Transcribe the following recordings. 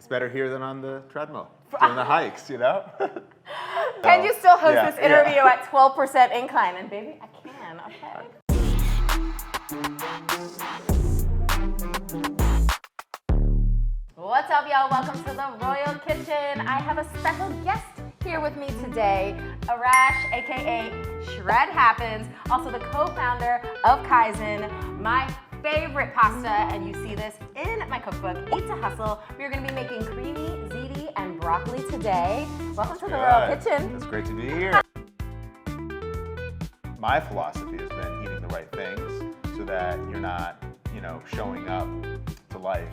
It's better here than on the treadmill, doing the hikes, you know? Can you still host this interview at 12% incline? And baby, I can, okay? What's up, y'all? Welcome to the Royal Kitchen. I have a special guest here with me today, Arash, AKA Shred Happens, also the co-founder of Kaizen, my favorite pasta, and you see this in my cookbook, Eat to Hustle. We're gonna be making creamy ziti and broccoli today. Welcome to the Royal Kitchen. It's great to be here. My philosophy has been eating the right things so that you're not, showing up to life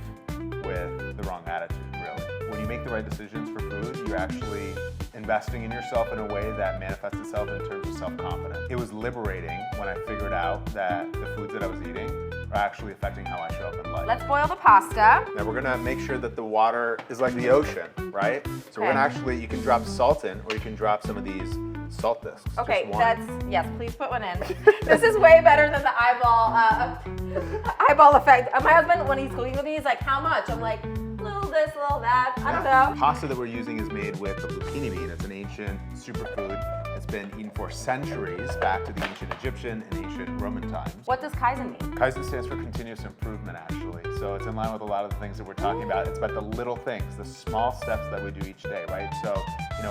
with the wrong attitude, really. When you make the right decisions for food, you're actually investing in yourself in a way that manifests itself in terms of self-confidence. It was liberating when I figured out that the foods that I was eating are actually affecting how I show up in life. Let's boil the pasta. Now we're gonna make sure that the water is like the ocean, right? So we're gonna actually, you can drop salt in, or you can drop some of these salt discs. Okay, yes, please put one in. This is way better than the eyeball effect. My husband, when he's cooking with me, he's like, how much? I'm like, little this, little that, I don't know. The pasta that we're using is made with the lupini bean. It's an ancient superfood. It's been eaten for centuries, back to the ancient Egyptian and ancient Roman times. What does Kaizen mean? Kaizen stands for continuous improvement, actually. So it's in line with a lot of the things that we're talking about. It's about the little things, the small steps that we do each day, right? So,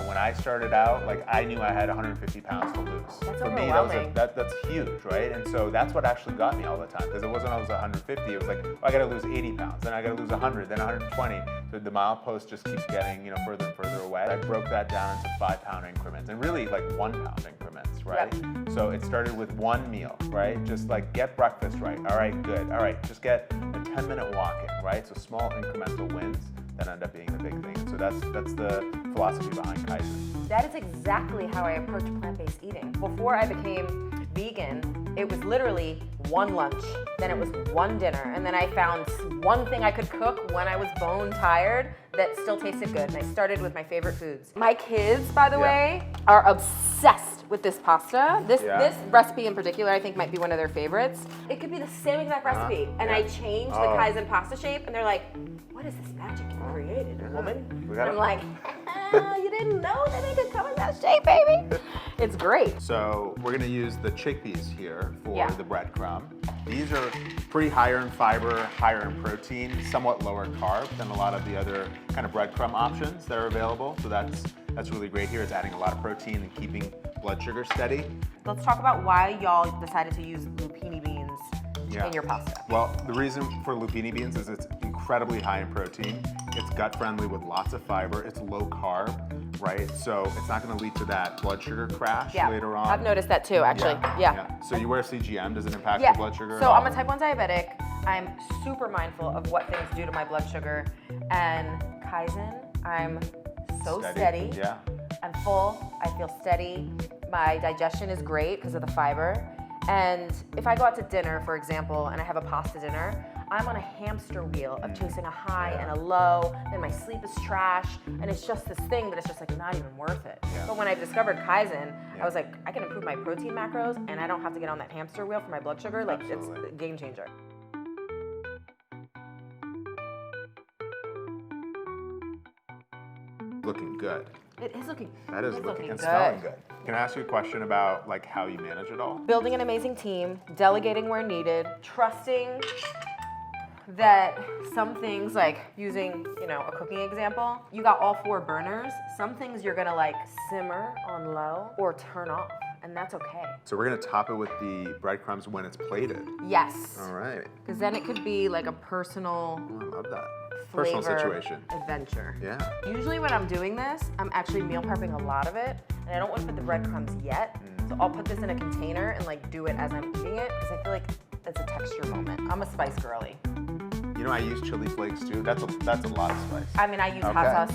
when I started out, I knew I had 150 pounds to lose. That's for me, that's huge, right? And so that's what actually got me all the time, because it wasn't I was 150, it was like, I gotta lose 80 pounds, then I gotta lose 100, then 120. So the milepost just keeps getting, further and further away. I broke that down into 5-pound increments, and really 1-pound increments, right? Yep. So it started with one meal, right? Just get breakfast right. All right, good. All right, just get a 10-minute walk in, right? So small incremental wins that end up being the big thing. So that's the philosophy behind Kaizen. That is exactly how I approach plant-based eating. Before I became vegan, it was literally one lunch, then it was one dinner, and then I found one thing I could cook when I was bone tired that still tasted good, and I started with my favorite foods. My kids, by the way, are obsessed with this pasta. This recipe in particular, I think, might be one of their favorites. It could be the same exact recipe, and I changed the Kaizen pasta shape, and they're like, what is this magic you created, woman? And I'm like, you didn't know that it could come in that shape, baby? It's great. So we're gonna use the chickpeas here for the breadcrumb. These are pretty higher in fiber, higher in protein, somewhat lower carb than a lot of the other kind of breadcrumb options that are available. So that's really great here. It's adding a lot of protein and keeping blood sugar steady. Let's talk about why y'all decided to use lupini beans in your pasta. Well, the reason for lupini beans is it's incredibly high in protein. It's gut friendly with lots of fiber. It's low carb, right? So it's not going to lead to that blood sugar crash later on. I've noticed that too, actually. Yeah. So you wear CGM, does it impact your blood sugar? So I'm a type 1 diabetic. I'm super mindful of what things do to my blood sugar. And Kaizen, I'm so steady. Yeah. I'm full, I feel steady. My digestion is great because of the fiber. And if I go out to dinner, for example, and I have a pasta dinner, I'm on a hamster wheel of chasing a high and a low, and my sleep is trash, and it's just this thing that it's just not even worth it. Yeah. But when I discovered Kaizen, I was like, I can improve my protein macros, and I don't have to get on that hamster wheel for my blood sugar. It's a game changer. Looking good. It is looking good. That is looking and smelling good. Can I ask you a question about how you manage it all? Building an amazing team, delegating where needed, trusting that some things, using, a cooking example, you got all 4 burners. Some things you're gonna simmer on low or turn off, and that's okay. So we're gonna top it with the breadcrumbs when it's plated. Yes. All right. Because then it could be a personal I love that. Personal situation. Adventure. Yeah. Usually when I'm doing this, I'm actually meal prepping a lot of it, and I don't want to put the breadcrumbs yet. So I'll put this in a container and do it as I'm eating it, because I feel like it's a texture moment. I'm a spice girly. I use chili flakes too. That's a lot of spice. I mean, I use hot sauce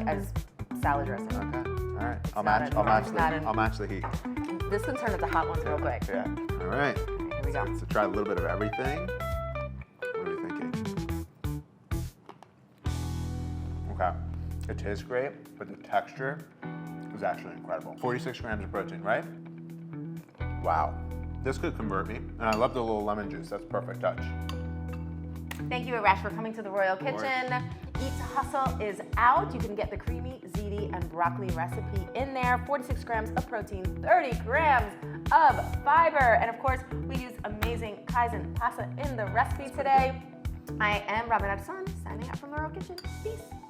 as salad dressing. Okay. All right. I'll match the heat. This can turn into hot ones real quick. Yeah. All right. Here we go. So try a little bit of everything. What are we thinking? Okay. It tastes great, but the texture is actually incredible. 46 grams of protein, right? Wow. This could convert me. And I love the little lemon juice. That's a perfect touch. Thank you, Arash, for coming to the Royal Kitchen. Eat to Hustle is out. You can get the Creamy Ziti and Broccoli recipe in there. 46 grams of protein, 30 grams of fiber, and of course, we use amazing Kaizen pasta in the recipe today. I am Robin Adson, signing out from the Royal Kitchen. Peace.